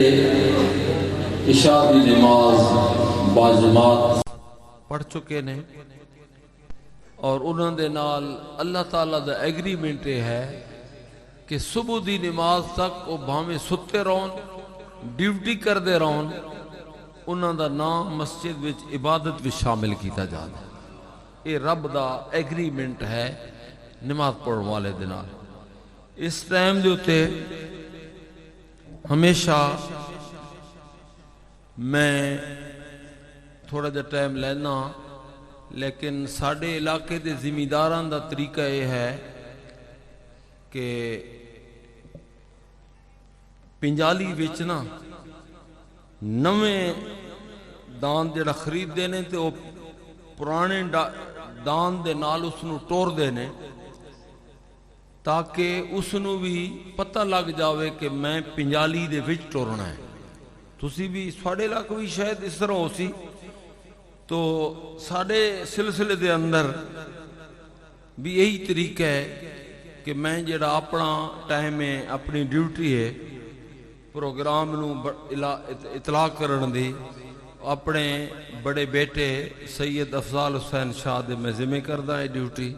عشاء کی نماز باجماعت پڑھ چکے نے اور انہوں دے نال اللہ تعالیٰ دا ایگریمنٹ ہے کہ صبح دی نماز تک وہ بھاویں ستے رہن ڈیوٹی کر دے رہن انہوں دا نام مسجد وچ عبادت وچ شامل کیتا جاتا ہے۔ یہ رب دا ایگریمنٹ ہے نماز پڑھن والے دے نال۔ اس ٹائم دے ہوتے ہمیشہ میں تھوڑا جا ٹائم لینا، لیکن ساڑھے علاقے دے زمینداران دا طریقہ یہ ہے کہ پنجالی ویچنا نویں دان جڑا خرید دینے تے وہ پرانے دان دے نال اس نو ٹور دینے تاکہ اس نو بھی پتہ لگ جاوے کہ میں پنجالی دے وچ ٹورنا ہے۔ تسی بھی ساڑھے علاقے بھی شاید اس طرح ہو سی، تو ساڑھے سلسلے دے اندر بھی یہی طریقہ ہے کہ میں جڑا اپنا ٹائم ہے اپنی ڈیوٹی ہے پروگرام نو اطلاع کرن دی اپنے بڑے بیٹے سید افضال حسین شاہ دے میں ذمہ کردہ ہے ڈیوٹی،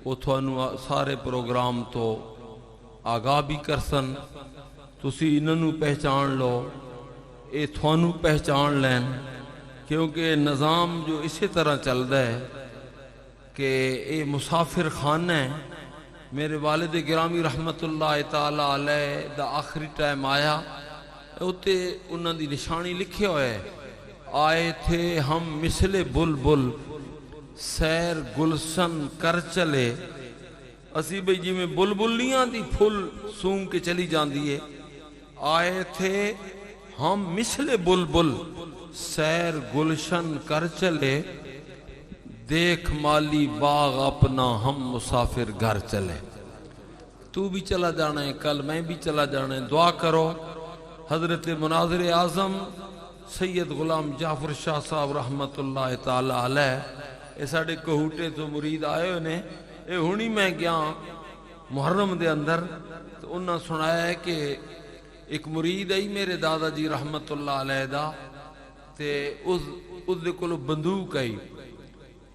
وہ تھانو سارے پروگرام تو آگاہ بھی کرسن، تسی انہوں پہچان لو، اے تھانو پہچان لین، کیونکہ نظام جو اسی طرح چلتا ہے کہ اے مسافر خانہ ہے۔ میرے والد گرامی رحمت اللہ تعالی علیہ دا آخری ٹائم آیا، اتے انہوں دی نشانی لکھے ہوئے آئے تھے ہم مثل بلبل سیر گلشن کر چلے، اسی بھئی جی میں بلبلیاں دی پھول سونگ کے چلی جان دیئے، آئے تھے ہم مثل بلبل سیر گلشن کر چلے، دیکھ مالی باغ اپنا ہم مسافر گھر چلے۔ تو بھی چلا جانا ہے، کل میں بھی چلا جانا ہے، دعا کرو حضرت مناظر اعظم سید غلام جعفر شاہ صاحب رحمت اللہ تعالی علیہ اے ساڑھے کہوٹے تو مرید آئے ہونے، اے ہونی میں گیا محرم دے اندر تو انہاں سنایا ہے کہ ایک مرید آئی میرے دادا جی رحمت اللہ علیہ دا تے اس دے کلو بندوق آئی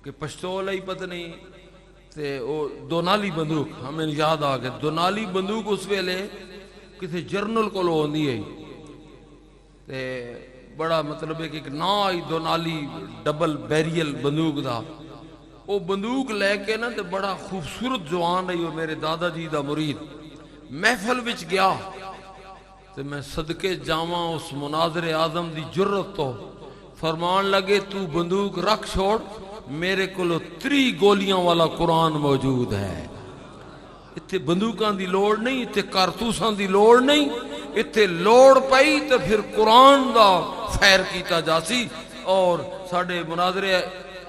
کہ پشتول آئی پتہ نہیں تے وہ دونالی بندوق ہمیں یاد آگئے، دونالی بندوق اس ویلے کسی جرنل کلو ہوندی آئی تے بڑا مطلب ہے کہ نا آئی دونالی ڈبل بیریل بندوق دا، وہ بندوق لے کے نا تے بڑا خوبصورت جوان آئی وہ میرے دادا جی دا مرید محفل وچ گیا تے میں صدقے جاواں اس مناظر اعظم دی جرت تو فرمان لگے تو بندوق رکھ چھوڑ، میرے کلو 3 گولیاں والا قرآن موجود ہے۔ اتھے بندوقاں دی لوڑ نہیں، اتھے کارتوساں دی لوڑ نہیں، اتھے لوڑ پئی تو پھر قرآن دا فیر کیتا جاسی۔ اور ساڑھے مناظر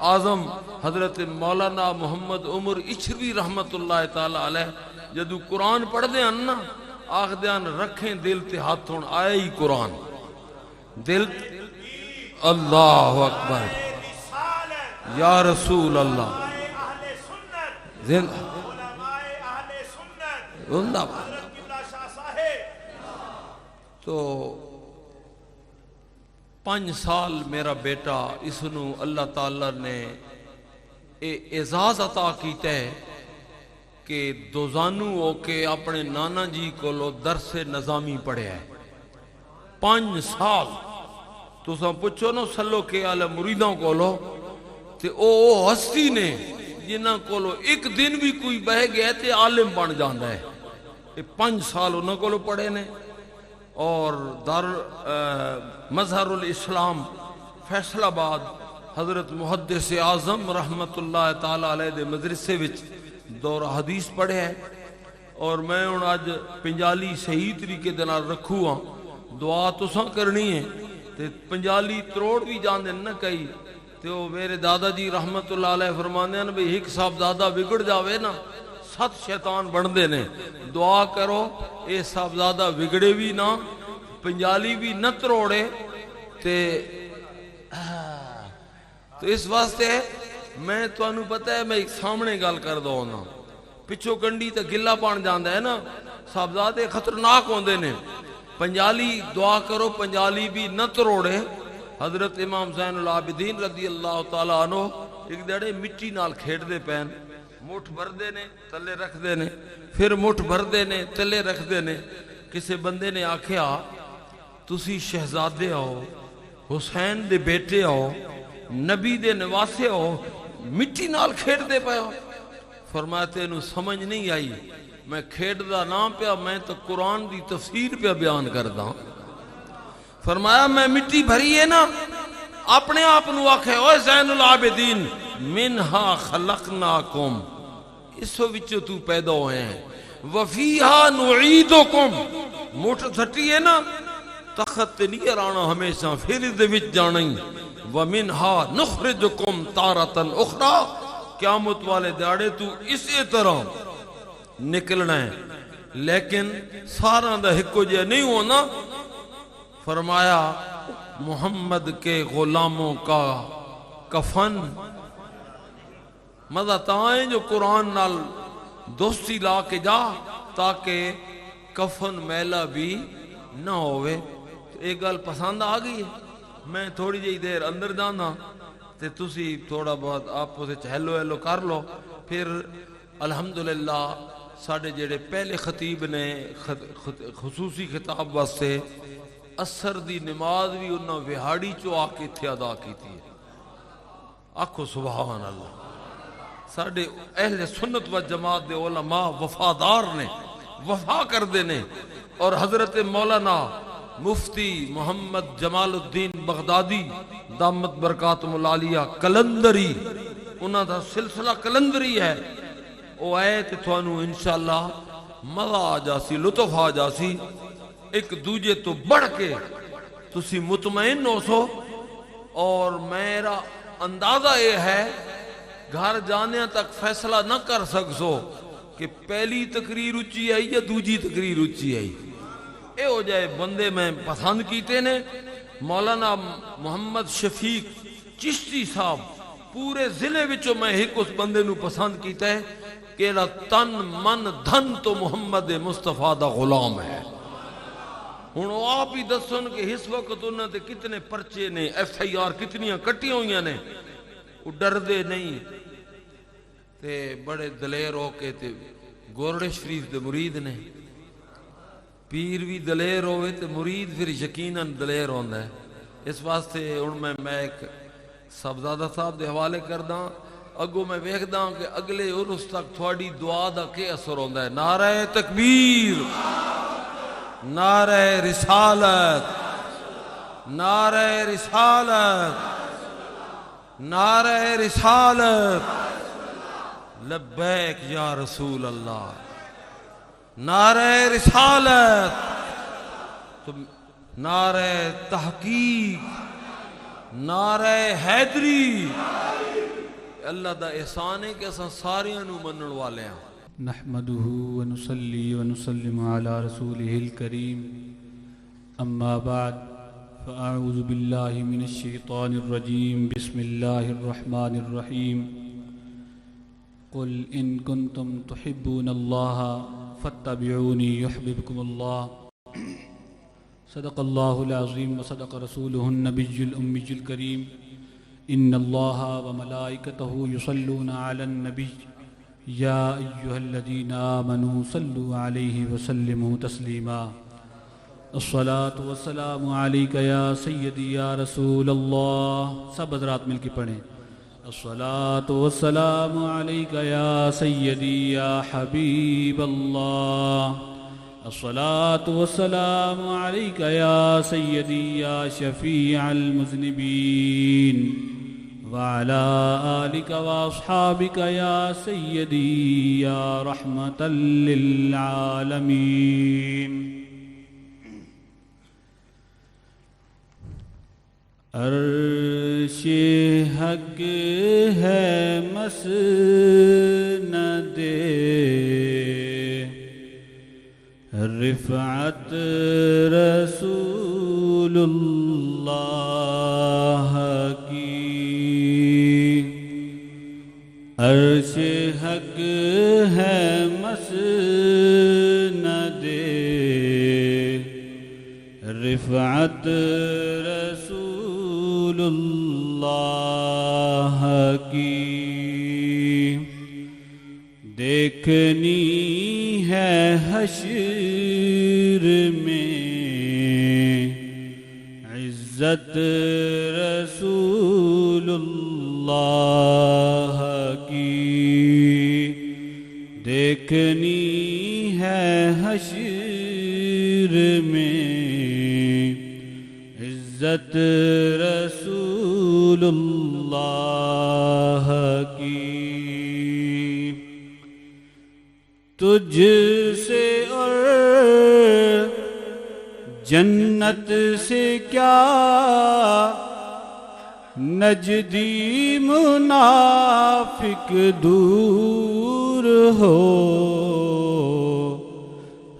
اعظم حضرت مولانا محمد عمر اچھروی رحمت اللہ تعالی علیہ جدو قرآن پڑھ دے نا آخ دیان رکھیں دل تے ہاتھ ہون آئے ہی قرآن دل اللہ اکبر یا رسول اللہ زندہ تو 5 سال میرا بیٹا اس نو اللہ تعالیٰ نے اعزاز عطا کیتا ہے کہ دوزانو ہو کے اپنے نانا جی کو لو درس نظامی پڑھے ہے 5 سال۔ تو ساں پچھو نا سلو کے آلہ مریدوں کو لو تے او ہستی نے جنہ کو لو ایک دن بھی کوئی بہ گئے تے عالم بن جاندہ ہے۔ 5 سال انہوں کو لو پڑھے نے اور دار مظہر الاسلام فیصل آباد حضرت محدث اعظم رحمت اللہ تعالی علیہ دے مدرسے وچ دورہ حدیث پڑھے ہے۔ اور میں ان آج پنجالی صحیح طریقے دے نال رکھوں ہاں، دعا تو ساں کرنی ہے تے پنجالی تروڑ بھی جان دے نہ کئی تے وہ میرے دادا جی رحمت اللہ علیہ فرمانے ہیں بھئی ایک صاحب دادا بگڑ جاوے نا 7 شیطان بن دے نے، دعا کرو اے صاحب دادا بگڑے بھی نہ پنجالی بھی نہ تروڑے تے تو اس واسطے میں تو انہوں پتہ ہے میں ایک سامنے گال کر دو نا پچھو کنڈی تے گلہ پان جاندہ ہے نا صاحبزادے خطرناک ہوندے نے پنجالی دعا کرو پنجالی بھی نہ تروڑے. حضرت امام زین العابدین رضی اللہ تعالیٰ عنہ ایک دڑے مٹی نال کھیڑ دے پین, مٹھ بھر دے نے تلے رکھ دے نے, پھر مٹھ بھر دے نے تلے رکھ دے نے. کسے بندے نے آکھیا تسی شہزادے ہو, حسین دے بیٹے ہو, نبی دے نواسے ہو, مٹی نال کھیڑ دے پے ہو. فرمایا تینوں سمجھ نہیں آئی, میں کھیڑ دا نام پیا, میں تو قرآن دی تفسیر پہ بیان کردا ہوں. فرمایا میں مٹی بھری ہے نا, اپنے آپ نو آکھے اوے زین العابدین منہا خلقناکم, اس وچ تو پیدا ہوئے ہیں, وفیہا نعیدکم, مٹھ تھٹی ہے نا تخت تے نہیں رانا ہمیشہ, پھر اس دے وچ جانا ہی, ومنہا نخرجکم تارتن اخرى, قیامت والے دیاڑے تو اسی طرح نکلنا ہے, لیکن سارا دا ہکو جے نہیں ہونا. فرمایا محمد کے غلاموں کا کفن مزہ تائیں جو قرآن نال دوستی لا کے جا تاکہ کفن میلہ بھی نہ ہوئے. تو ایک گل پسند آ گئی ہے, میں تھوڑی جی دیر اندر جانا تے تسی تھوڑا بہت آپ سے ہیلو ہیلو کر لو, پھر الحمدللہ ساڑھے جڑے پہلے خطیب نے خصوصی خطاب واسطے اثر دی نماز بھی انہاں وہاڑی چو آ کے تھے ادا کی تھی. آکھو سبحان اللہ. ساڑھے اہل سنت و جماعت دے علماء وفادار نے, وفا کر دینے. اور حضرت مولانا مفتی محمد جمال الدین بغدادی دامت برکاتہم العالیہ کلندری, انہاں دا سلسلہ کلندری ہے, او آئے تے تھوانو انشاءاللہ مزہ آ جاسی, لطف آ جاسی. ایک دوجے تو بڑھ کے تسی مطمئن ہو سو. اور میرا اندازہ یہ ہے گھر جانے تک فیصلہ نہ کر سکسو کہ پہلی تقریر اچھی آئی یا دوجی تقریر اچھی آئی. اے ہو جائے بندے میں پسند کیتے نے. مولانا محمد شفیق چشتی صاحب پورے ضلع وچوں میں ایک اس بندے نو پسند کیتا ہے کہ تن من دھن تو محمد مصطفیٰ دا غلام ہے. ہن وہ آپ ہی دسن کہ اس وقت انہاں تے کتنے پرچے نے, ایف آئی آر کتنیاں کٹیاں ہوئیاں نے. وہ ڈر دے نہیں تے بڑے دلیر ہو کے تے گورڑے شریف دے مرید نے. پیر بھی دلیر ہوئے تے مرید پھر یقیناً دلیر ہوندا ہے. اس واسطے ہن میں ایک صاحبزادہ صاحب دے حوالے کردا, اگوں میں ویکھدا کہ اگلے عرس تک تھوڑی دعا دا کے اثر ہوندا ہے. نعرہ تکبیر, نعرہ رسالت, نعرہ رسالت, نعرہ رسالت, لبیک یا رسول اللہ, نعرہ رسالت, تو نعرہ تحقیق, نعرہ حیدری. اللہ دا احسان ہے کہ اساں سارے انو منن والے ہیں. نحمده ونصلي ونسلم على رسوله الكريم أما بعد فأعوذ بالله من الشيطان الرجيم بسم الله الرحمن الرحيم قل إن كنتم تحبون الله فاتبعوني يحببكم الله صدق الله العظيم وصدق رسوله النبي الأمي الكريم إن الله وملائكته يصلون على النبي يا أيها الذين آمنوا صلوا عليه وسلموا تسليما الصلاة والسلام عليك يا سيدي يا رسول الله. سب حضرات مل کے پڑھیں. الصلاة والسلام عليك يا سيدي يا حبيب الله. الصلاة والسلام عليك يا سيدي يا شفيع المذنبين وعلى آلك وأصحابك يا سيدي يا رحمة للعالمين. عرش حق ہے مسند رفعت رسول اللہ کی. عرش حق ہے مسند رسول اللہ کی دیکھنی ہے حشر میں، عزت رسول اللہ کی دیکھنی ہے حشر میں، عزت رسول اللہ کی۔ تجھ سے اور جنت سے کیا نجدی منافق دور ہو،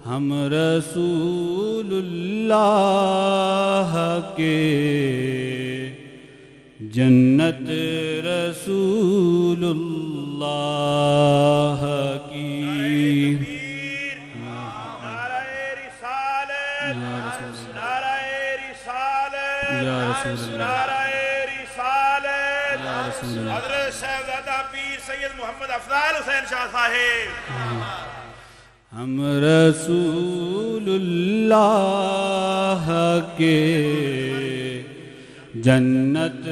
ہم رسول اللہ کے جنت رسول اللہ کی۔ حضرت صاحبزادہ پیر سید محمد افضال حسین شاہ صاحب، ہم رسول اللہ کے جنت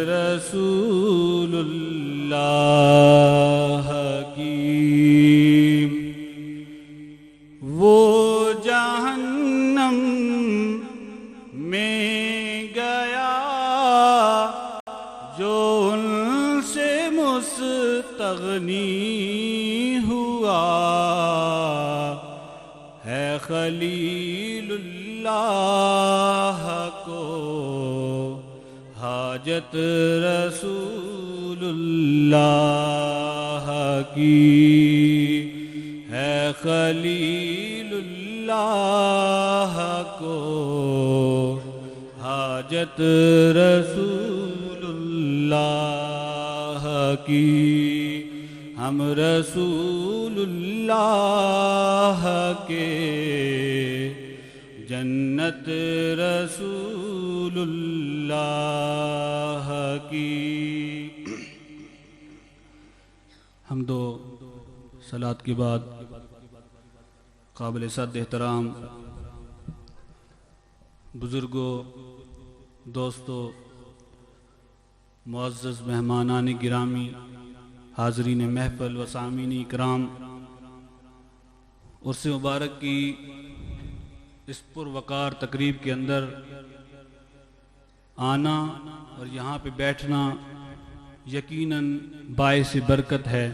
رسول اللہ کی۔ وہ جہنم میں گیا جو ان سے مستغنی ہوا، ہے خلیل اللہ کو حاجت رسول اللہ کی، ہے خلیل اللہ کو حاجت رسول اللہ کی۔ ہم رسول اللہ کے جنت رسول اللہ کی۔ حمد و صلوات کے بعد قابل صد احترام بزرگوں، دوستوں، معزز مہمانان گرامی، حاضرین محفل و سامعین اکرام، عرس مبارک کی اس پروقار تقریب کے اندر آنا اور یہاں پہ بیٹھنا یقیناً باعث برکت ہے۔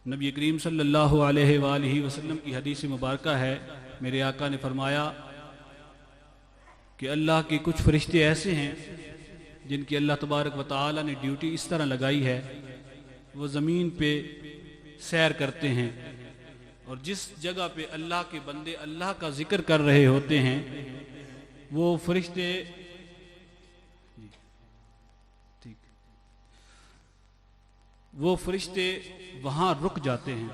نبی کریم صلی اللہ علیہ وآلہ وسلم کی حدیث مبارکہ ہے، میرے آقا نے فرمایا کہ اللہ کے کچھ فرشتے ایسے ہیں جن کی اللہ تبارک و تعالی نے ڈیوٹی اس طرح لگائی ہے، وہ زمین پہ سیر کرتے ہیں اور جس جگہ پہ اللہ کے بندے اللہ کا ذکر کر رہے ہوتے ہیں وہ فرشتے وہاں رک جاتے ہیں،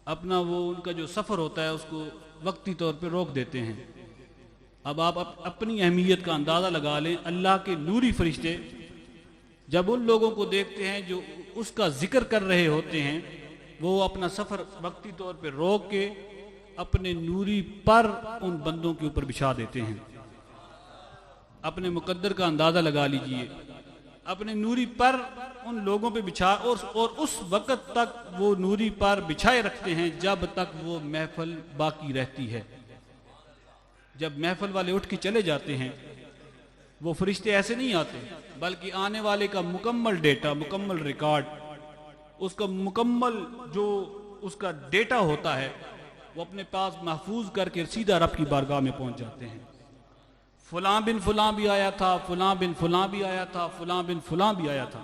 اپنا وہ ان کا جو سفر ہوتا ہے اس کو وقتی طور پہ روک دیتے ہیں۔ اب آپ اپنی اہمیت کا اندازہ لگا لیں، اللہ کے نوری فرشتے جب ان لوگوں کو دیکھتے ہیں جو اس کا ذکر کر رہے ہوتے ہیں، وہ اپنا سفر وقتی طور پہ روک کے اپنے نوری پر ان بندوں کے اوپر بچھا دیتے ہیں۔ اپنے مقدر کا اندازہ لگا لیجئے، اپنے نوری پر ان لوگوں پہ بچھا اور اس وقت تک وہ نوری پر بچھائے رکھتے ہیں جب تک وہ محفل باقی رہتی ہے۔ جب محفل والے اٹھ کے چلے جاتے ہیں وہ فرشتے ایسے نہیں آتے، بلکہ آنے والے کا مکمل ڈیٹا، مکمل ریکارڈ، اس کا مکمل جو اس کا ڈیٹا ہوتا ہے وہ اپنے پاس محفوظ کر کے سیدھا رب کی بارگاہ میں پہنچ جاتے ہیں۔ فلاں بن فلاں بھی آیا تھا، فلاں بن فلاں بھی آیا تھا، فلاں بن فلاں بھی آیا تھا۔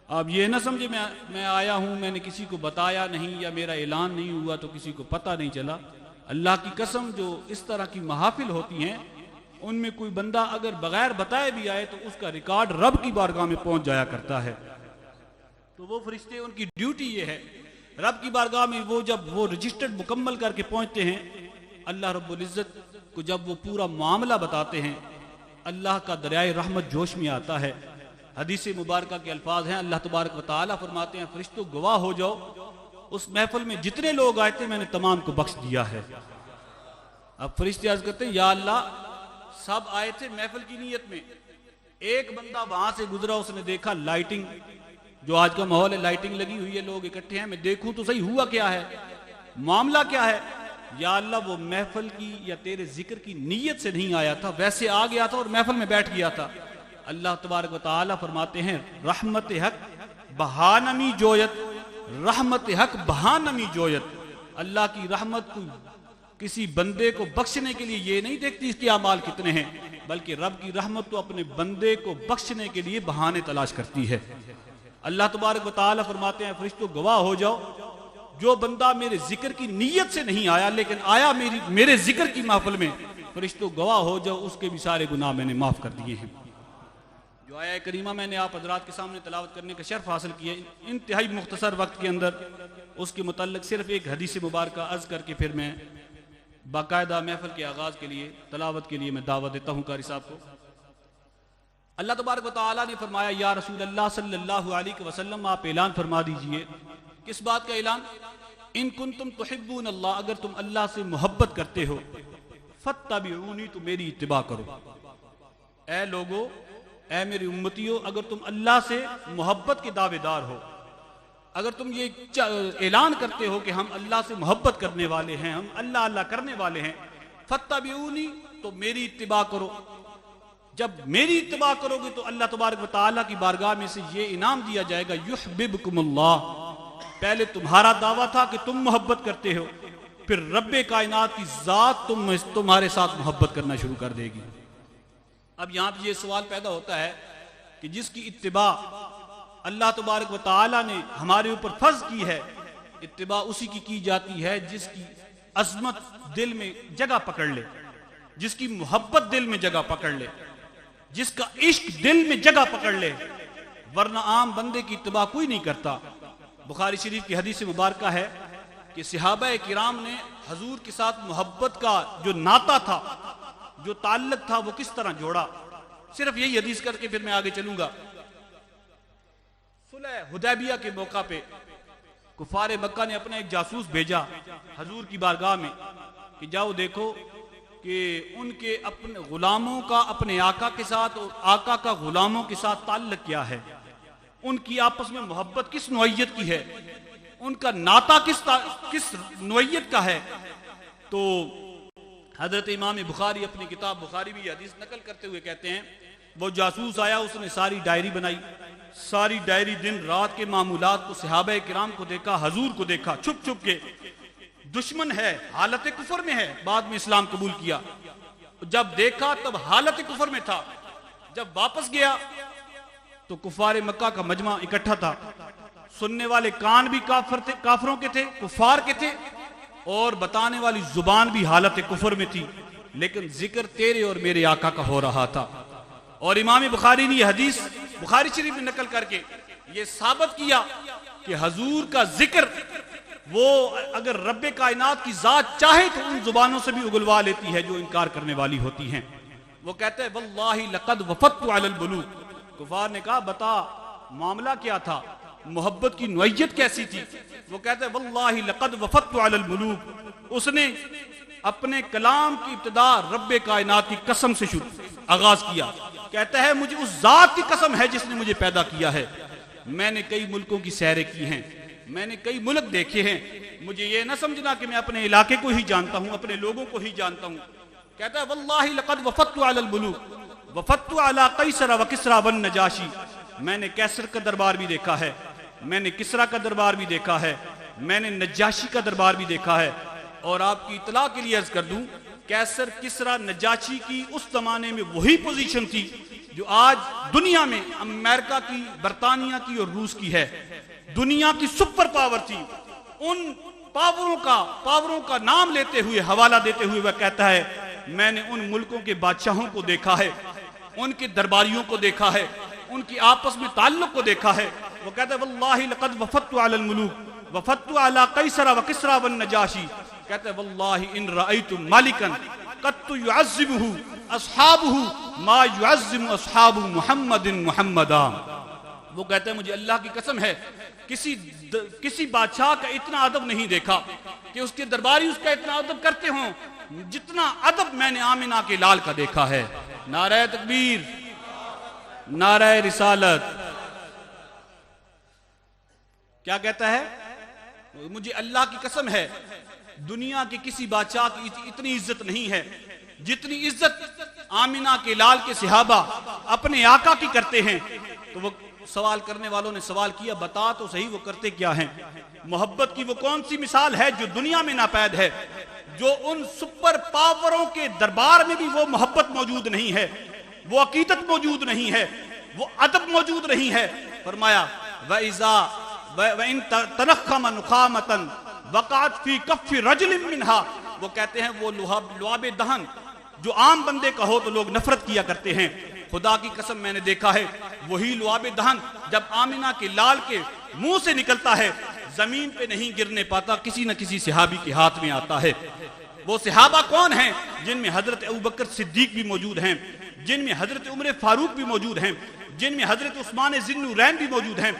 آپ یہ نہ سمجھے میں آیا ہوں، میں نے کسی کو بتایا نہیں یا میرا اعلان نہیں ہوا تو کسی کو پتہ نہیں چلا۔ اللہ کی قسم جو اس طرح کی محافل ہوتی ہیں ان میں کوئی بندہ اگر بغیر بتائے بھی آئے تو اس کا ریکارڈ رب کی بارگاہ میں پہنچ جایا کرتا ہے۔ تو وہ فرشتے ان کی ڈیوٹی یہ ہے، رب کی بارگاہ میں وہ جب وہ رجسٹرڈ مکمل کر کے پہنچتے ہیں، اللہ رب العزت کو جب وہ پورا معاملہ بتاتے ہیں اللہ کا دریائے رحمت جوش میں آتا ہے. حدیث مبارکہ کے الفاظ ہیں, اللہ تبارک و تعالیٰ فرماتے ہیں فرشتوں گواہ ہو جاؤ, اس محفل میں جتنے لوگ آئے تھے میں نے تمام کو بخش دیا ہے. اب فرشتے عرض کرتے ہیں یا اللہ سب آئے تھے محفل کی نیت میں, ایک بندہ وہاں سے گزرا, اس نے دیکھا لائٹنگ, جو آج کا ماحول ہے لائٹنگ لگی ہوئی ہے, لوگ اکٹھے ہیں, میں دیکھوں تو صحیح ہوا کیا ہے, معاملہ کیا ہے. یا اللہ وہ محفل کی یا تیرے ذکر کی نیت سے نہیں آیا تھا, ویسے آ گیا تھا اور محفل میں بیٹھ گیا تھا. اللہ تبارک و تعالیٰ فرماتے ہیں رحمت حق بہانمی جویت, رحمت حق بہانمی جویت. اللہ کی رحمت کو کسی بندے کو بخشنے کے لیے یہ نہیں دیکھتی اس کے اعمال کتنے ہیں, بلکہ رب کی رحمت تو اپنے بندے کو بخشنے کے لیے بہانے تلاش کرتی ہے. اللہ تبارک و تعالیٰ فرماتے ہیں فرشتوں گواہ ہو جاؤ, جو بندہ میرے ذکر کی نیت سے نہیں آیا لیکن آیا میرے ذکر کی محفل میں, فرشتوں گواہ ہو جاؤ اس کے بھی سارے گناہ میں نے معاف کر دیے ہیں. جو آیہ کریمہ میں نے آپ حضرات کے سامنے تلاوت کرنے کا شرف حاصل کیا انتہائی مختصر وقت کے اندر, اس کے متعلق صرف ایک حدیث مبارکہ عرض کر کے پھر میں باقاعدہ محفل کے آغاز کے لیے تلاوت کے لیے میں دعوت دیتا ہوں قاری صاحب کو. اللہ تبارک و تعالیٰ نے فرمایا یا رسول اللہ صلی اللہ علیہ وسلم آپ اعلان فرما دیجئے. کس بات کا اعلان؟ ان کنتم تحبون اللہ, اگر تم اللہ سے محبت کرتے ہو, فاتبعونی, تو میری اتباع کرو. اے لوگو, اے میری امتیو, اگر تم اللہ سے محبت کے دعوے دار ہو, اگر تم یہ اعلان کرتے ہو کہ ہم اللہ سے محبت کرنے والے ہیں, ہم اللہ اللہ کرنے والے ہیں, فاتبعونی, تو میری اتباع کرو. جب میری اتباع کرو گے تو اللہ تبارک و تعالیٰ کی بارگاہ میں سے یہ انعام دیا جائے گا یحببکم اللہ. پہلے تمہارا دعویٰ تھا کہ تم محبت کرتے ہو, پھر رب کائنات کی ذات تمہارے ساتھ محبت کرنا شروع کر دے گی. اب یہاں پہ یہ سوال پیدا ہوتا ہے کہ جس کی اتباع اللہ تبارک و تعالیٰ نے ہمارے اوپر فرض کی ہے, اتباع اسی کی جاتی ہے جس کی عظمت دل میں جگہ پکڑ لے, جس کی محبت دل میں جگہ پکڑ لے, جس کا عشق دل میں جگہ پکڑ لے, ورنہ عام بندے کی اتباع کوئی نہیں کرتا. بخاری شریف کی حدیث مبارکہ ہے کہ صحابہ کرام نے حضور کے ساتھ محبت کا جو ناطہ تھا, جو تعلق تھا, وہ کس طرح جوڑا. صرف یہی حدیث کر کے پھر میں آگے چلوں گا. صلح حدیبیہ کے موقع پہ کفار مکہ نے اپنا ایک جاسوس بھیجا حضور کی بارگاہ میں کہ جاؤ دیکھو کہ ان کے اپنے غلاموں کا اپنے آقا کے ساتھ اور آقا کا غلاموں کے ساتھ تعلق کیا ہے, ان کی آپس میں محبت کس نوعیت کی ہے, ان کا ناطہ کس نوعیت کا ہے. تو حضرت امام بخاری اپنی کتاب بخاری بھی حدیث نقل کرتے ہوئے کہتے ہیں وہ جاسوس آیا, اس نے ساری ڈائری بنائی, ساری ڈائری دن رات کے معمولات کو صحابہ کرام کو دیکھا, حضور کو دیکھا چھپ چھپ کے. دشمن ہے, حالت کفر میں ہے, بعد میں اسلام قبول کیا. جب دیکھا تب حالت کفر میں تھا, جب واپس گیا تو کفار مکہ کا مجمع اکٹھا تھا, سننے والے کان بھی کافروں کے تھے, کفار کے تھے, اور بتانے والی زبان بھی حالت کفر میں تھی, لیکن ذکر تیرے اور میرے آقا کا ہو رہا تھا. اور امام بخاری نے یہ حدیث بخاری شریف میں نقل کر کے یہ ثابت کیا کہ حضور کا ذکر وہ اگر رب کائنات کی ذات چاہے تو ان زبانوں سے بھی اگلوا لیتی ہے جو انکار کرنے والی ہوتی ہیں. وہ کہتے ہیں واللہ لقد وفدت علی البلوغ. کفار نے کہا بتا معاملہ کیا تھا, محبت کی نوعیت کیسی تھی. وہ کہتے ہیں واللہ لقد وفدت علی البلوغ. اس نے اپنے کلام کی ابتدا رب کائنات کی قسم سے آغاز کیا. کہتا ہے مجھے اس ذات کی قسم ہے جس نے مجھے پیدا کیا ہے. میں نے کئی ملکوں کی سیریں کی ہیں, میں نے کئی ملک دیکھے ہیں, مجھے یہ نہ سمجھنا کہ میں اپنے علاقے کو ہی جانتا ہوں, اپنے لوگوں کو ہی جانتا ہوں. کہتا ہے واللہ لقد وفدت علی البلوغ وفدت علی قیصر و کسریٰ والنجاشی. میں نے قیصر کا دربار بھی دیکھا ہے, میں نے کسریٰ کا دربار بھی دیکھا ہے, میں نے نجاشی کا دربار بھی دیکھا ہے. اور آپ کی اطلاع کے لیے عرض کر دوں قیصر کسریٰ نجاشی کی اس زمانے میں وہی پوزیشن تھی جو آج دنیا میں امریکہ کی, برطانیہ کی اور روس کی ہے. دنیا کی سپر پاور تھی. ان پاوروں کا نام لیتے ہوئے, حوالہ دیتے ہوئے وہ کہتا ہے میں نے ان ملکوں کے بادشاہوں کو دیکھا ہے, ان کے درباریوں کو دیکھا ہے, ان کی آپس میں تعلق کو دیکھا ہے. وہ کہتا ہے واللہ لقد وفدت علی الملوک وفدت علی قیصر و کسریٰ والنجاشی. کہتا ہے واللہ ان رأیت مالکا قد يعظمه اصحابه ما يعظم اصحاب محمد محمدا. وہ کہتے ہیں مجھے اللہ کی قسم ہے کسی بادشاہ کا اتنا ادب نہیں دیکھا کہ اس کے درباری اس کا اتنا ادب کرتے ہوں جتنا ادب میں نے آمنہ کے لال کا دیکھا ہے. نعرہ تکبیر، نعرہ رسالت. کیا کہتا ہے؟ مجھے اللہ کی قسم ہے دنیا کے کسی بادشاہ کی اتنی عزت نہیں ہے جتنی عزت آمنہ کے لال کے صحابہ اپنے آقا کی کرتے ہیں. تو وہ سوال کرنے والوں نے سوال کیا بتا تو صحیح وہ کرتے کیا ہیں؟ محبت کی وہ کون سی مثال ہے جو دنیا میں ناپید ہے، جو ان سپر پاوروں کے دربار میں بھی وہ محبت موجود نہیں ہے، وہ عقیدت موجود نہیں ہے، وہ ادب موجود نہیں ہے. فرمایا وَإِن تَنَخَّمَ نُخَامَةً وَقَعَتْ فِي كَفِّ رَجُلٍ مِّنْهَا. وہ کہتے ہیں وہ لعاب دہن جو عام بندے کا ہو تو لوگ نفرت کیا کرتے ہیں. خدا کی قسم میں نے دیکھا ہے وہی لعاب دہن جب آمنہ کے لال کے منہ سے نکلتا ہے زمین پہ نہیں گرنے پاتا، کسی نہ کسی صحابی کے ہاتھ میں آتا ہے. وہ صحابہ کون ہیں؟ جن میں حضرت ابوبکر صدیق بھی موجود ہیں، جن میں حضرت عمر فاروق بھی موجود ہیں، جن میں حضرت عثمان ذی النورین بھی موجود ہیں،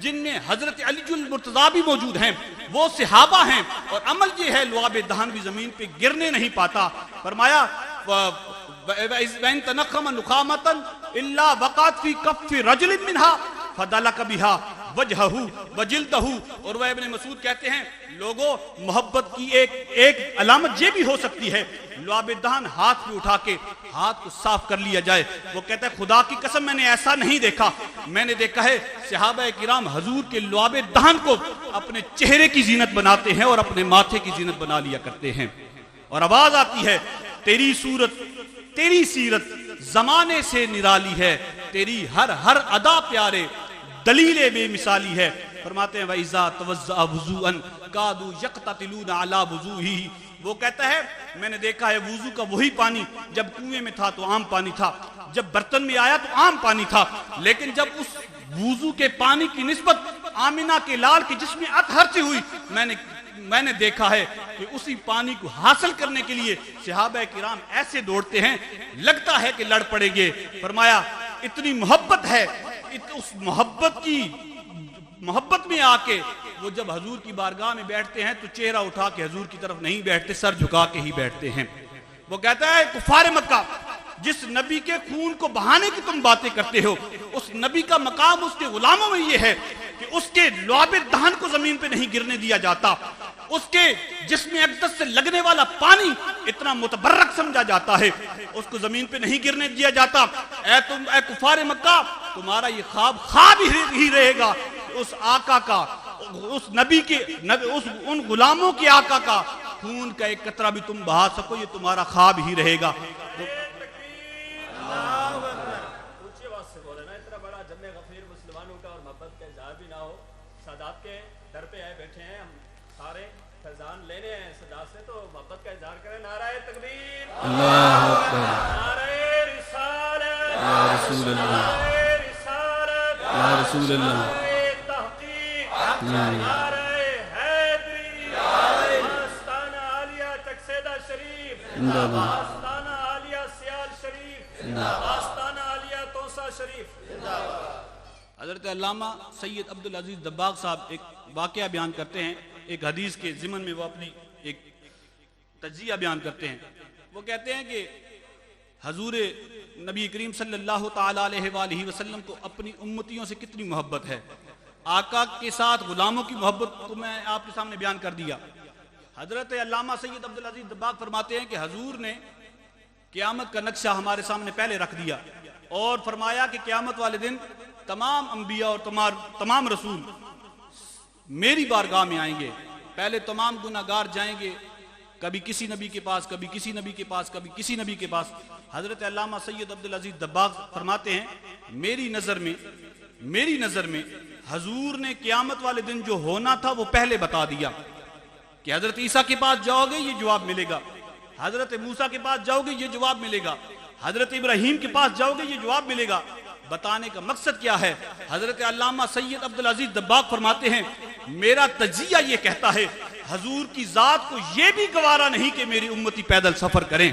جن میں حضرت علی المرتضیٰ بھی موجود ہیں. وہ صحابہ ہیں اور عمل یہ ہے لعاب دہن بھی زمین پہ گرنے نہیں پاتا. فرمایا وَإِن تَنَخَّمَ نُخَامَةً إِلَّا وَقَعَتْ فِي كَفِّ رَجُلٍ مِّنْهَا فَدَلَكَ بِهَا وَجْهَهُ وَجِلْدَهُ. اور وہ ابن مسعود کہتے ہیں لوگوں محبت کی ایک علامت یہ بھی ہو سکتی ہے لعاب دہن ہاتھ پہ اٹھا کے ہاتھ کو صاف کر لیا جائے. وہ کہتا ہے خدا کی قسم میں نے ایسا نہیں دیکھا، میں نے دیکھا ہے صحابہ کرام حضور کے لعاب دہن کو اپنے چہرے کی زینت بناتے ہیں اور اپنے ماتھے کی زینت بنا لیا کرتے ہیں. اور آواز آتی ہے تیری صورت تیری سیرت زمانے سے نرالی ہے، تیری ہر ادا پیارے دلیل بے مثالی ہے. فرماتے ہیں وَإِذَا تَوَضَّأَ وُضُوءً كَادُوا يَقْتَتِلُونَ عَلَى وُضُوئِهِ. وہ کہتا ہے میں نے دیکھا ہے وضو کا وہی پانی جب کنویں میں تھا تو عام پانی تھا، جب برتن میں آیا تو عام پانی تھا، لیکن جب اس وضو کے پانی کی نسبت آمنہ کے لال کے جسم میں اطہر سے ہوئی میں نے دیکھا ہے کہ اسی پانی کو حاصل کرنے کے لیے صحابہ کرام ایسے دوڑتے ہیں لگتا ہے کہ لڑ پڑیں گے. فرمایا اتنی محبت ہے، اس محبت میں آ کے وہ جب حضور کی بارگاہ میں بیٹھتے ہیں تو چہرہ اٹھا کے حضور کی طرف نہیں بیٹھتے، سر جھکا کے ہی بیٹھتے ہیں. وہ کہتا ہے کفار مکہ جس نبی کے خون کو بہانے کی تم باتیں کرتے ہو، اس نبی کا مقام اس کے غلاموں میں یہ ہے کہ اس کے لعاب دہن کو زمین پہ نہیں گرنے دیا جاتا، اس کے جسم اقدس سے لگنے والا پانی اتنا متبرک سمجھا جاتا ہے، اس کو زمین پہ نہیں گرنے دیا جاتا. اے کفار مکہ تمہارا یہ خواب ہی رہے گا اس آقا کا، اس نبی کے ان غلاموں کے آقا کا خون کا ایک قطرہ بھی تم بہا سکو، یہ تمہارا خواب ہی رہے گا. اتنا بڑا جمع غفیر مسلمانوں کا اور محبت کا اظہار بھی نہ ہو. سادات کے در پہ آئے بیٹھے ہیں، ہم سارے فیضان لینے ہیں سادات سے، تو محبت کا اظہار کریں. نعرہ تکبیر، اللہ اکبر، نعرہ رسالت، یا رسول اللہ، نعرہ رسالت، یا رسول اللہ، نعرہ تحقیق، نعرہ حیدری، آستانہ عالیہ تکسیدہ شریف، آستانہ عالیہ سیال شریف، آستانہ عالیہ توسا شریف. حضرت علامہ سید عبدالعزیز دباغ صاحب ایک واقعہ بیان کرتے ہیں، ایک حدیث کے ضمن میں وہ اپنی ایک تجزیہ بیان کرتے ہیں. وہ کہتے ہیں کہ حضور نبی کریم صلی اللہ تعالی علیہ وآلہ وسلم کو اپنی امتیوں سے کتنی محبت ہے. آقا کے ساتھ غلاموں کی محبت کو میں آپ کے سامنے بیان کر دیا. حضرت علامہ سید عبدالعزیز دباغ فرماتے ہیں کہ حضور نے قیامت کا نقشہ ہمارے سامنے پہلے رکھ دیا اور فرمایا کہ قیامت والے دن تمام انبیاء اور تمام رسول میری بارگاہ میں آئیں گے. پہلے تمام گناہگار جائیں گے، کبھی کسی نبی کے پاس، کبھی کسی نبی کے پاس، کبھی کسی نبی کے پاس. حضرت علامہ سید عبدالعزیز دباغ فرماتے ہیں میری نظر میں حضور نے قیامت والے دن جو ہونا تھا وہ پہلے بتا دیا کہ حضرت عیسیٰ کے پاس جاؤ گے یہ جواب ملے گا، حضرت موسیٰ کے پاس جاؤ گے یہ جواب ملے گا، حضرت ابراہیم کے پاس جاؤ گے یہ جواب ملے گا. بتانے کا مقصد کیا ہے؟ حضرت علامہ سید عبدالعزیز دباغ فرماتے ہیں میرا تجزیہ یہ کہتا ہے حضور کی ذات کو یہ بھی گوارا نہیں کہ میری امتی پیدل سفر کریں،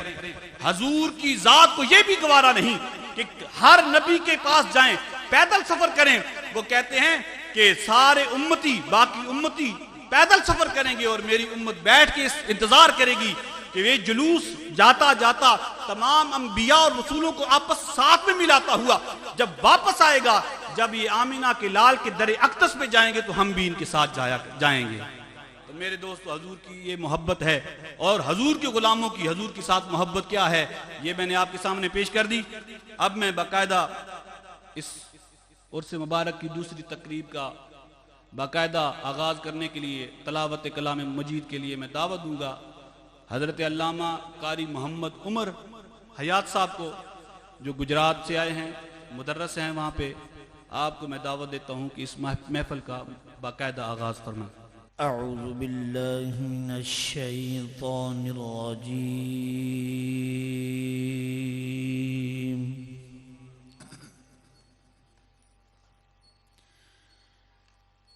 حضور کی ذات کو یہ بھی گوارا نہیں کہ ہر نبی کے پاس جائیں پیدل سفر کریں۔ وہ کہتے ہیں کہ سارے امتی، باقی امتی پیدل سفر کریں گے اور میری امت بیٹھ کے انتظار کرے گی کہ یہ جلوس جاتا جاتا تمام انبیاء اور رسولوں کو آپس ساتھ میں ملاتا ہوا جب واپس آئے گا، جب یہ آمینہ کے لال کے در اقدس پہ جائیں گے تو ہم بھی ان کے ساتھ جائیں گے۔ تو میرے دوستو، حضور کی یہ محبت ہے، اور حضور کے غلاموں کی حضور کے ساتھ محبت کیا ہے یہ میں نے آپ کے سامنے پیش کر دی۔ اب میں باقاعدہ اس عرس مبارک کی دوسری تقریب کا باقاعدہ آغاز کرنے کے لیے تلاوت کلام مجید کے لیے میں دعوت دوں گا حضرت علامہ قاری محمد عمر حیات صاحب کو، جو گجرات سے آئے ہیں، مدرس ہیں وہاں پہ۔ آپ کو میں دعوت دیتا ہوں کہ اس محفل کا باقاعدہ آغاز فرمائیں۔ اعوذ باللہ من الشیطان الرجیم،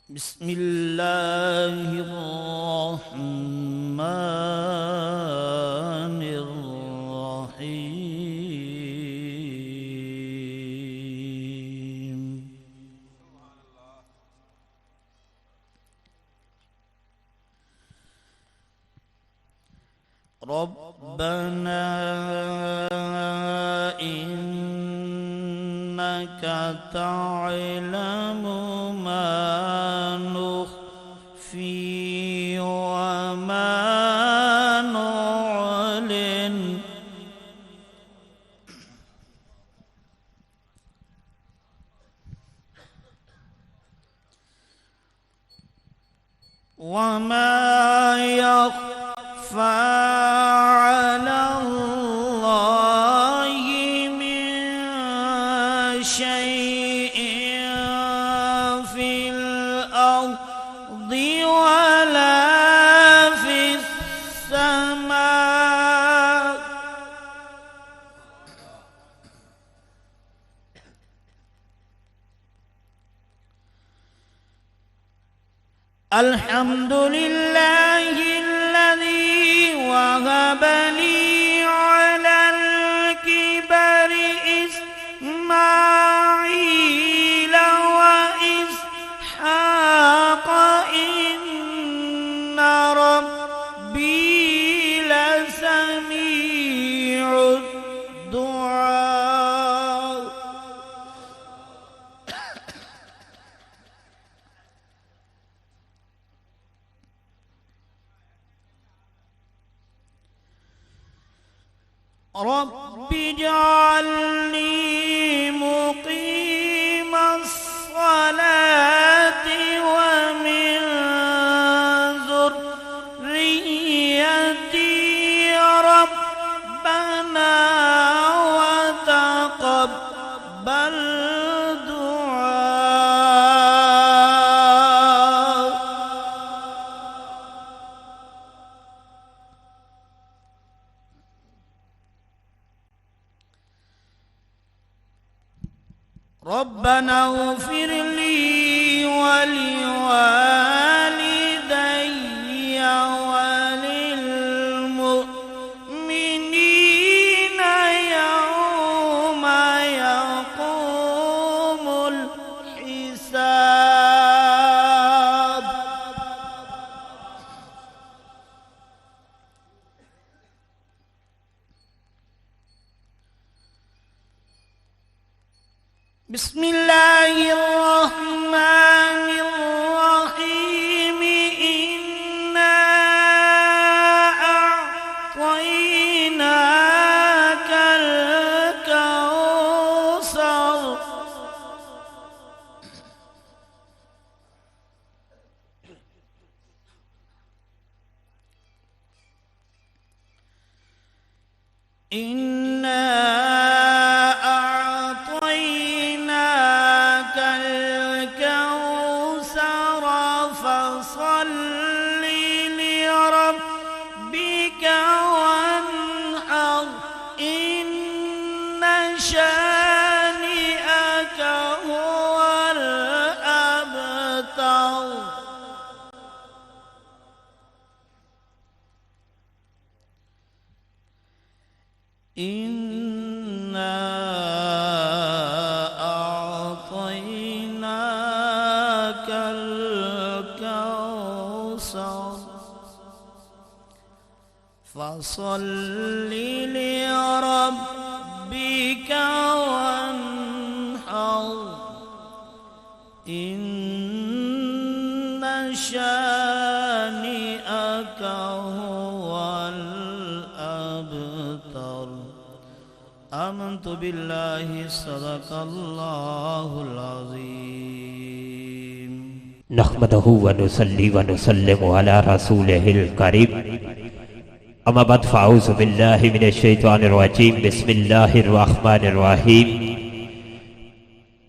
بسم اللہ الرحمن الرحیم۔ ربنا إنك تعلم ما نخفي وما نعلن وما يخفى على الله من شيء في الأرض ولا في السماء الحمد لله الذي وهب لي على الكبر إسماعيل وإسحاق إن ربي لسميع الدعاء رب اجعلني مقيم الصلاة ومن ذريتي ربنا وتقبل دعاء ربنا اغفر لي ولوالدي وللمؤمنين يوم يقوم الحساب بسم الله الرحمن الرحيم إنا أعطيناك الكوثر إنا أعطيناك الكوثر فصل لربك وانحر إن شانئك هو الأبتر فصل لربك وانحر إن شانئك هو الأبتر آمنت بالله صدق الله العظيم نحمده ونصلي ونسلم على رسوله الكريم اما بعد فاعوذ بالله من الشيطان الرجيم بسم الله الرحمن الرحيم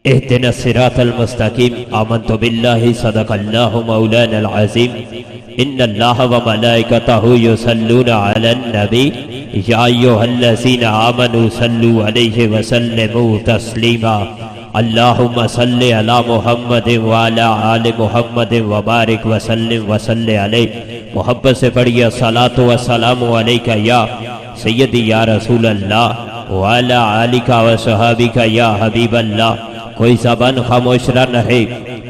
اهدنا الصراط المستقيم آمنت بالله صدق الله مولانا العظيم ان الله وملائكته يصلون على النبي يا ايها الذين آمنوا صلوا عليه وسلموا تسليما اللهم صل على محمد وعلى آل محمد وبارک وسلم وصل علیہ. محبت سے پڑھیے الصلاۃ والسلام علیک یا سیدی یا رسول اللہ وعلی آلک وصحابک یا حبیب اللہ. کوئی زبان خاموش نہ رہے.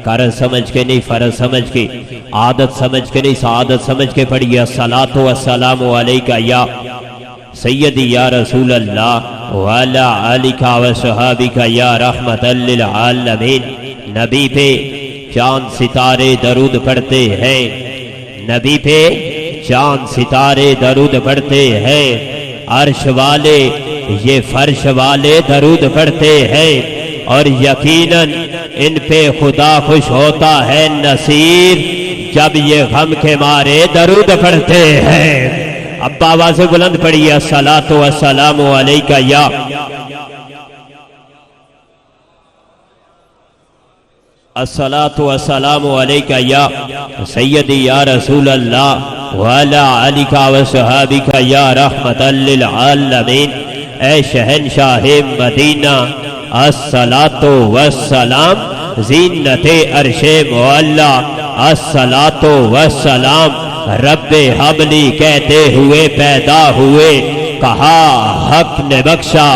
کارن سمجھ کے نہیں، فرض سمجھ کے، عادت سمجھ کے نہیں، سعادت سمجھ کے پڑھیے الصلاۃ والسلام علیک یا سیدی یا رسول اللہ وعلی آلک وصحابک یا رحمت للعالمین. نبی پہ چاند ستارے درود پڑھتے ہیں، نبی پہ چاند ستارے درود پڑھتے ہیں، عرش والے یہ فرش والے درود پڑھتے ہیں، اور یقیناً ان پہ خدا خوش ہوتا ہے نصیر جب یہ غم کے مارے درود پڑھتے ہیں. اب آواز بلند پڑھیے الصلاۃ والسلام علیک یا الصلاۃ والسلام علیک یا سیدی یا رسول اللہ وعلی آلک وصحابک یا رحمت للعالمین. اے شہنشاہ مدینہ الصلاۃ والسلام زینت عرش معلی الصلاۃ والسلام رب حبلی کہتے ہوئے پیدا ہوئے، کہا حق نے بخشا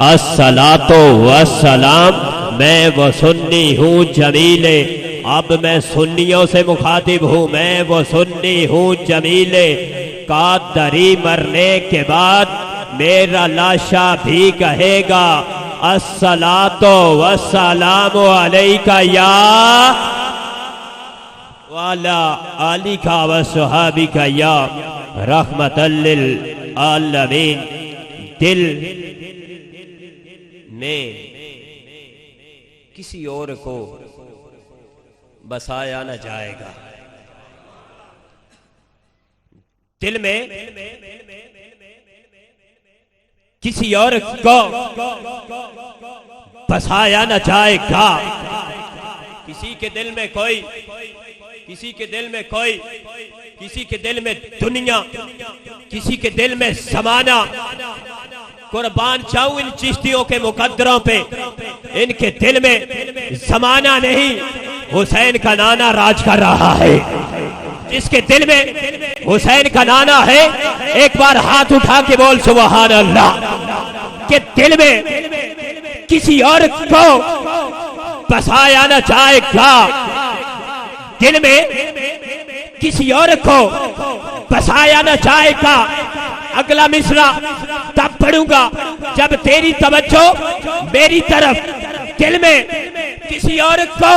الصلاۃ والسلام. میں وہ سنی ہوں جمیلے، اب میں سنیوں سے مخاطب ہوں، میں وہ سنی ہوں جمیلے. قادری مرنے کے بعد میرا لاشا بھی کہے گا الصلاۃ والسلام علیک یا وعلی آلک وصحابک یا رحمت للعالمین. دل میں کسی اور کو بسایا نہ جائے گا، دل میں کسی اور کو بسایا نہ جائے گا. کسی کے دل میں کوئی، کسی کے دل میں کوئی، کسی کے دل میں دنیا، کسی کے دل میں زمانہ. قربان چاہوں ان چشتیوں کے مقدروں پہ، ان کے دل میں زمانہ نہیں، حسین کا نانا راج کر رہا ہے. جس کے دل میں حسین کا نانا ہے ایک بار ہاتھ اٹھا کے بول سبحان اللہ. کہ دل میں کسی اور کو بسایا نہ جائے گا، دل میں کسی اور کو بسایا نہ جائے گا. اگلا مصرع تب پڑھوں گا جب تیری توجہ میری طرف، دل میں کسی اور کو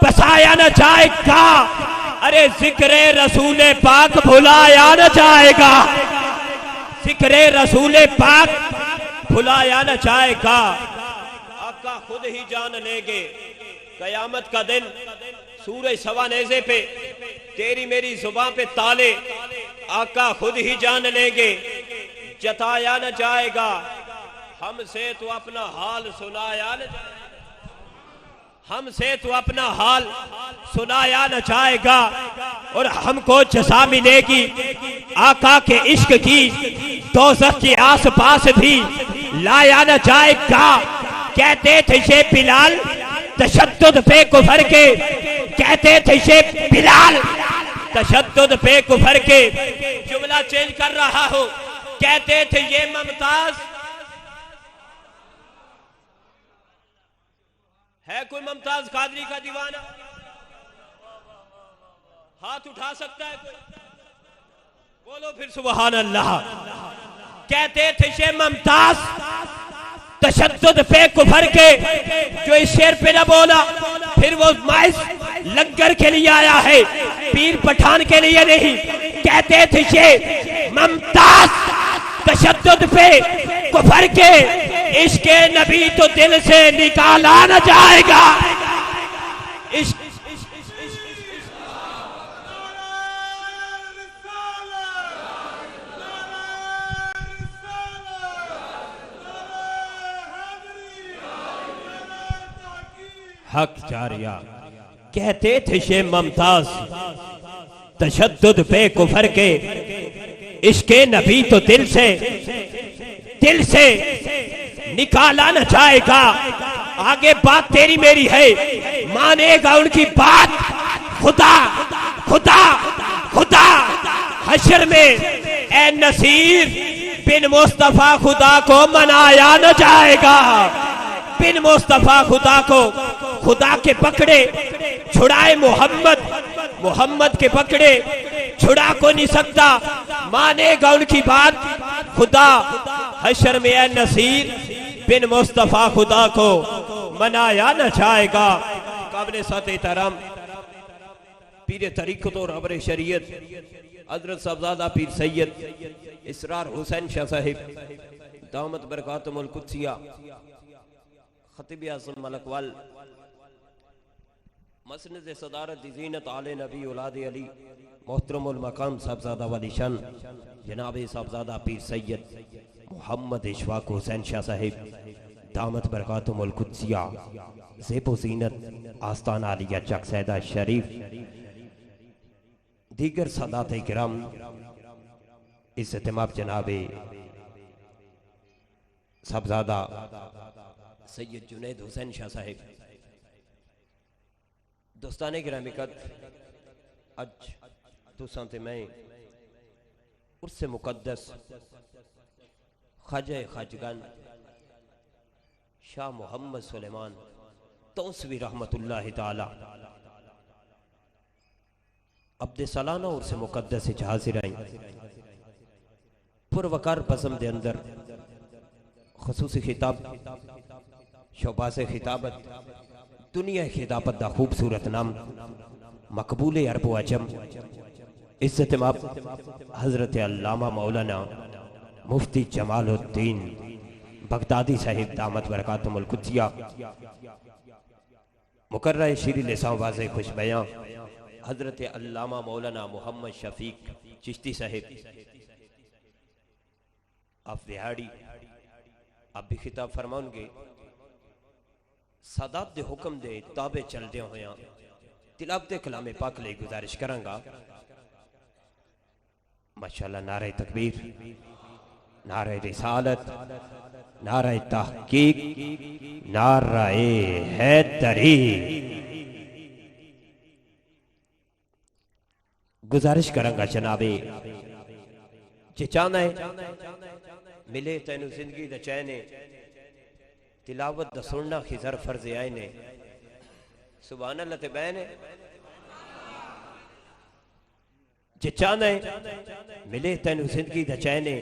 بسایا نہ جائے گا. ارے ذکر رسول پاک بھلایا نہ جائے گا، ذکر رسول پاک بھلایا نہ جائے گا. آقا خود ہی جان لیں گے قیامت کا دن، سورج سوا نیزے پہ تیری میری زباں پہ تالے، آقا خود ہی جان لیں گے جتایا نہ جائے گا. ہم سے تو اپنا حال سنایا نہ جائے گا، ہم سے تو اپنا حال سنایا نہ جائے گا. اور ہم کو جزا ملے گی آقا کے عشق کی، دوزخ کے آس پاس بھی لایا نہ جائے گا. کہتے تھے یہ بلال تشدد پہ کفر کے، کہتے تھے یہ بلال تشدد پہ کفر کے. جملہ چینج کر رہا ہوں، کہتے تھے یہ ممتاز ہے. کوئی ممتاز قادری کا دیوانہ ہاتھ اٹھا سکتا ہے کوئی؟ بولو پھر سبحان اللہ. کہتے تھے شیخ ممتاز تشدد پہ کفر کے جو اس شعر پہ نہ بولا پھر وہ مائز لنگر کے لیے آیا ہے پیر پٹھان کے لیے نہیں. کہتے تھے شیخ ممتاز تشدد پہ کفر کے عشق نبی تو دل سے نکالا نہ جائے گا. عشق حق جاریہ. کہتے تھے شیخ ممتاز تشدد پہ کفر کے عشق نبی تو دل سے نکالا نہ جائے گا. آگے بات تیری میری ہے مانے گا ان کی بات خدا خدا خدا. حشر میں اے نصیر بن مصطفیٰ خدا کو منایا نہ جائے گا. بن مصطفیٰ خدا کو خدا کے پکڑے چھڑائے محمد کے پکڑے چھڑا کو نہیں سکتا. مانے گا ان کی بات خدا. حشر میں اے نصیر بن مصطفیٰ خدا کو منایا نہ جائے گا. قابل سات احترام پیر طریقت اور رہبر شریعت حضرت صاحبزادہ پیر سید اسرار حسین شاہ صاحب دامت برکاتہم القدسیہ خطیب اعظم ملکوال مسند صدارت زینت آل نبی اولاد علی محترم المقام صاحبزادہ ولی شان جناب صاحبزادہ پیر سید محمد اشفاق حسین شاہ صاحب دامت برکاتہم القدسیہ زیب و زینت آستان عالیہ چک سیدہ شریف دیگر سادات کرام اس اہتمام جناب صاحبزادہ سید جنید حسین شاہ صاحب دوستانے گرامی قد اج تو سانتے میں عرس مقدس خواجہ خواجگان شاہ محمد سلیمان توسوی رحمت اللہ تعالی عبد سالانہ عرس مقدس حاضر آئیں پر وقار بزم دے اندر خصوصی خطاب شعباز خطابت دنیا خطابت دا خوبصورت نام مقبول عرب و عجم عزت ماب حضرت علامہ مولانا مفتی جمال الدین بغدادی صاحب دامت برکاتہم القدسیہ مقررہ شیری لسان واضح خوش بیاں حضرت علامہ مولانا محمد شفیق چشتی صاحب آپ وہاڑی آپ بھی خطاب فرماؤں گے. سادات دے حکم دے تابع چل دے ہویاں تلاوت کلام پاک لے گزارش کروں گا. ماشاءاللہ نعرہ تکبیر نعرہ رسالت نعرہ تحقیق نعرہ حیدری. گزارش کروں گا جناب جی چاہنا ہے ملے تینو زندگی دا چینے تلاوت دا سننا خزر فرض آئینے سبحان اللہ تے بینے جی چاہنا ہے ملے تینو زندگی دا چینے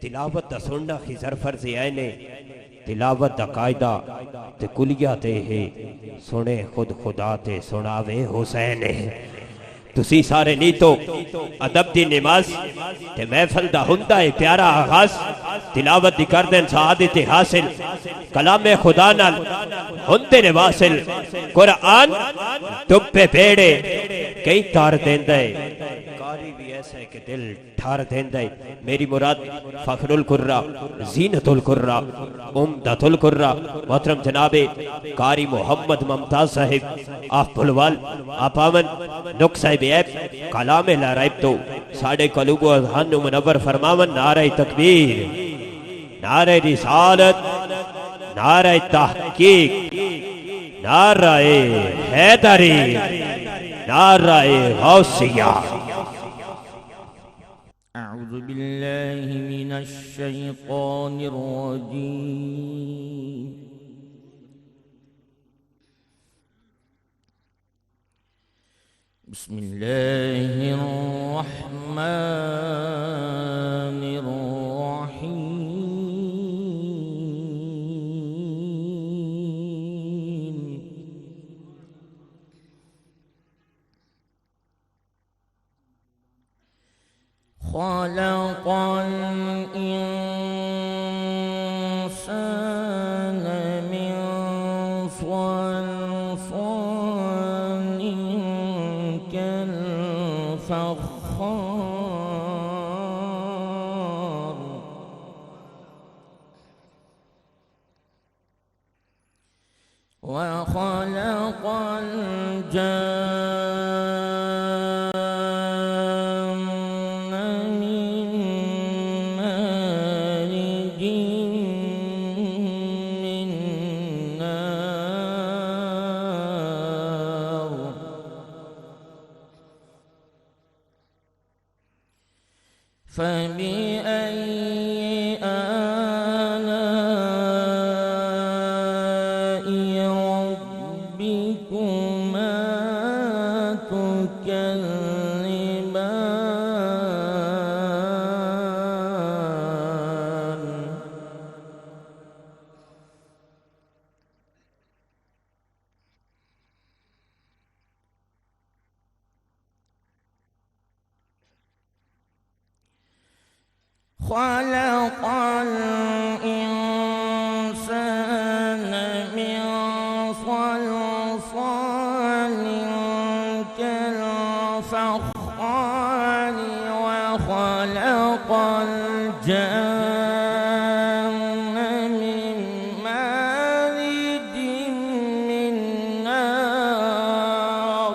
تلاوت دا سننا خزر فرض آئینے تلاوت دا قائدہ تے کلیہ تے ہے سنے خود خدا تے سناوے حسین تسی سارے نیتو ادب دی نماز تے محفل دا ہندہ پیارا آغاز تلاوت دی کردن سعادت حاصل کلام خدا نال ہندے نواصل قرآن دب پہ بیڑے کئی تار دیندے کاری بھی ایسا ہے کہ دل ٹھار دیندے. میری مراد فخر القرہ زینت القرہ امدت القرہ محترم جناب قاری محمد ممتاز صاحب آپ بھلوال آپ آمن نک صاحب عیب کلام لارائب تو ساڑھے قلوب و اذہان منور فرماون نعرہ تکبیر نعرہ رسالت نعرہ تحقیق نعرہ حیدری نعرہ غوثیہ. أعوذ بالله من الشيطان الرجيم بسم الله الرحمن الرحيم خلق الإنسان من صلصال كالفخار وخلق الجان من مارج من نار فبأي آلاء ربكما تكذبان خلق الإنسان من صلصال كالفخار وخلق الجان من مارج من نار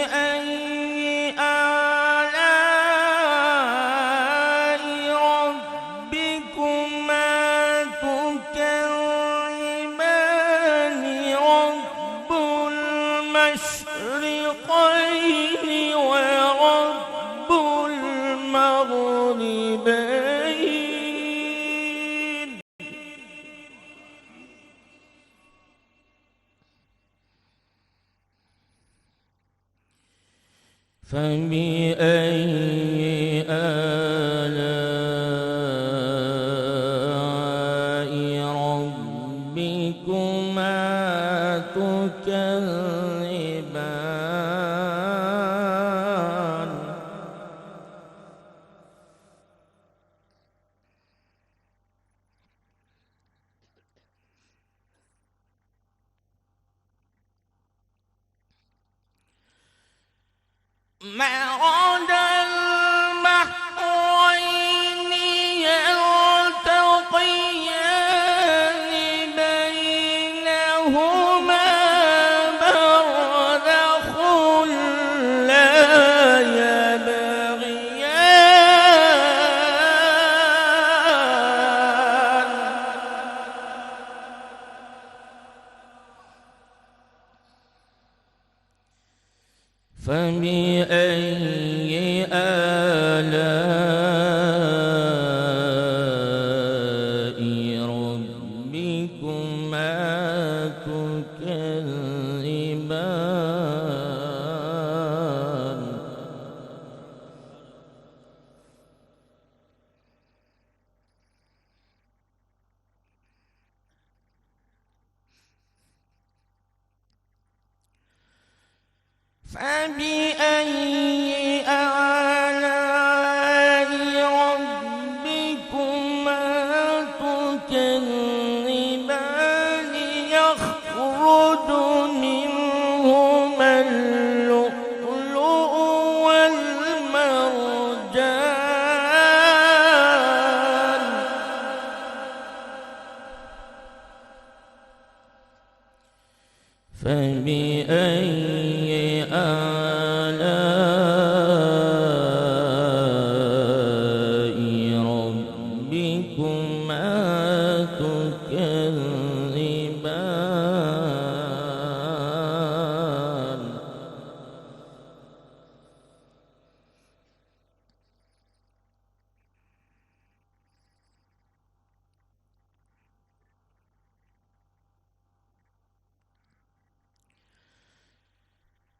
فبأي آلاء ربكما تكذبان رب المشرقين ورب المغربين فبأي آلاء ربكما تكذبان مرج البحرين يلتقيان بينهما برزخ لا يبغيان فبأي آلاء ربكما تكذبان فبأي آلاء ربكما تكذبان يخرج منهما اللؤلؤ والمرجان فبأي آلاء ربكما تكذبان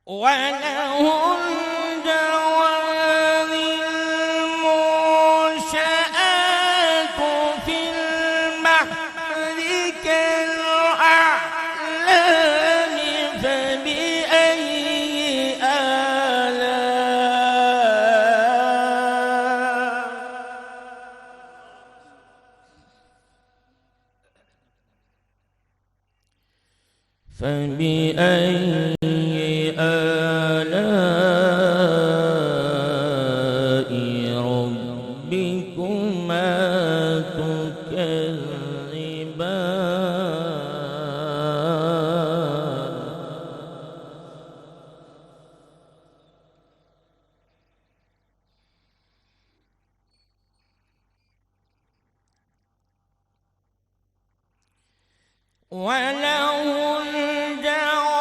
وله الجوار المنشآت في البحر كالأعلام فبأي آلاء ربكما تكذبان وله الجوار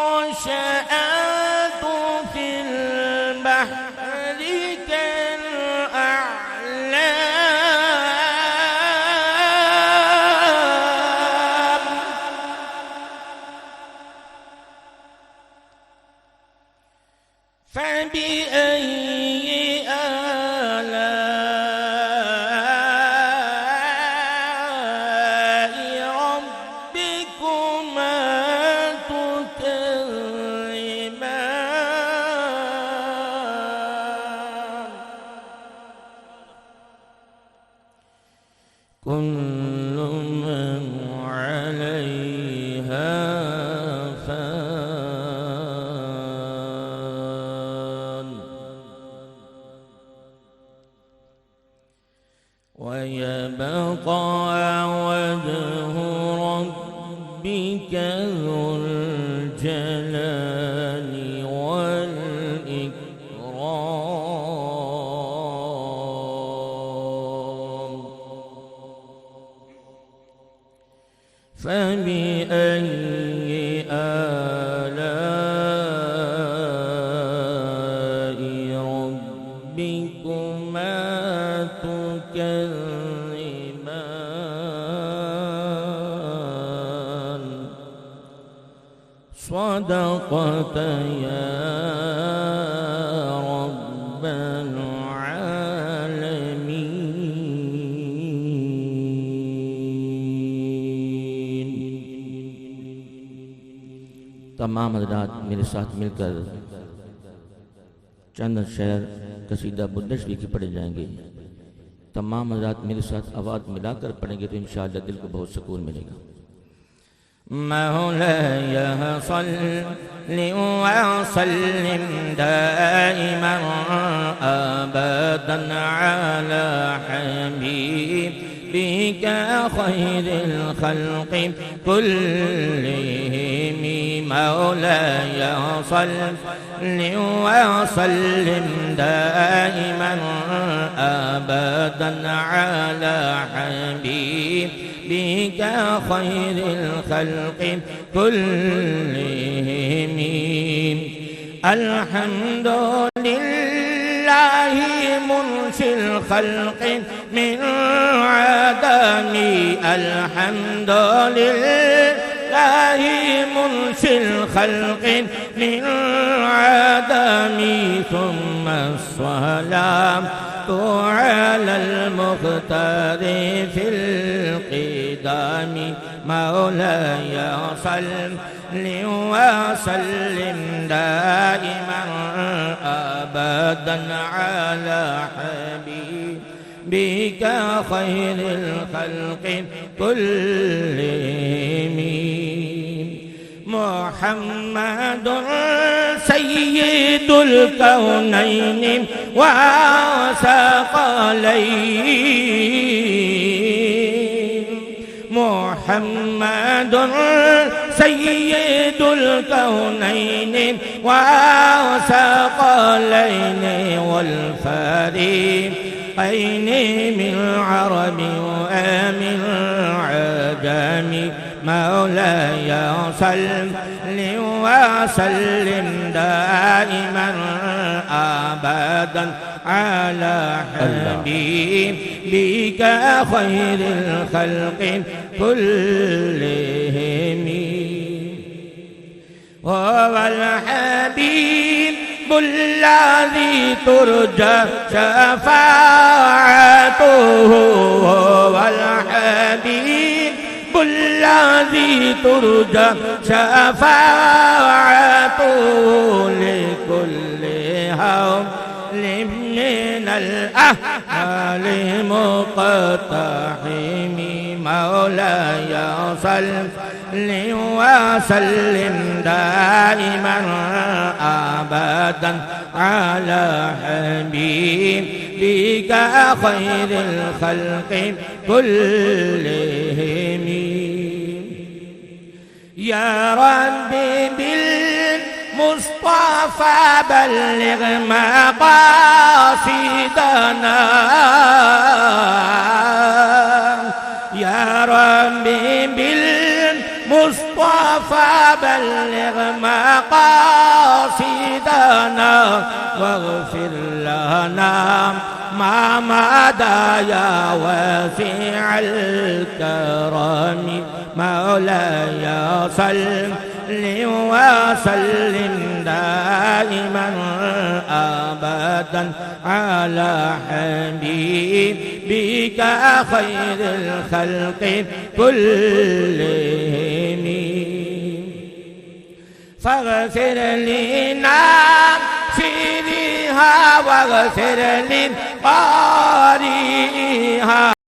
المنشآت في البحر كالأعلام فبأي آلاء ربكما تكذبان كل من عليها فان ويبقى وجه ربك ذو الجلال والإكرام فبأي آلاء ربكما تكذبان صدقت يا رب العالمين. تمام حضرات میرے ساتھ مل کر چند شعر قصیدہ بدشوی کی پڑھے جائیں گے. تمام حضرات میرے ساتھ آواز ملا کر پڑھیں گے تو انشاءاللہ دل کو بہت سکون ملے گا. مولاي صل وسلم دائما أبدا على حبيبك خير الخلق كلهم. مولاي صل وسلم دائما أبدا على حبيبك خير الخلق كلهم. الحمد لله منشئ الخلق من عدم. الحمد لله منشئ الخلق من عدم. ثم الصلاة على المختار في القدام. مولاي صل وسلم دائما أبدا على حبيبك خير الخلق كلهم. محمد سيد الكونين وثقلين. محمد سيد الكونين وثقلين والفريقين من عرب ومن عجم. مولاي صل وسلم دائما أبدا على حبيبك خير الخلق كلهم. الذي ترجى شفاعته هو الحبيب الذي ترجى شفاعته لكل هول من الأهل مقتحم مولاي صل وسلم دائما أبدا على حبيبك خير الخلق كلهم. يا ربي بالمصطفى بلغ مقاصدنا، يا ربي بالمصطفى بلغ مقاصدنا، واغفر لنا ما مدى يا واسع الكرم مولاي صل وسلم دائما أبدا على حبيبك خير الخلق كلهم. فاغفر لنا فيها واغفر لقارئها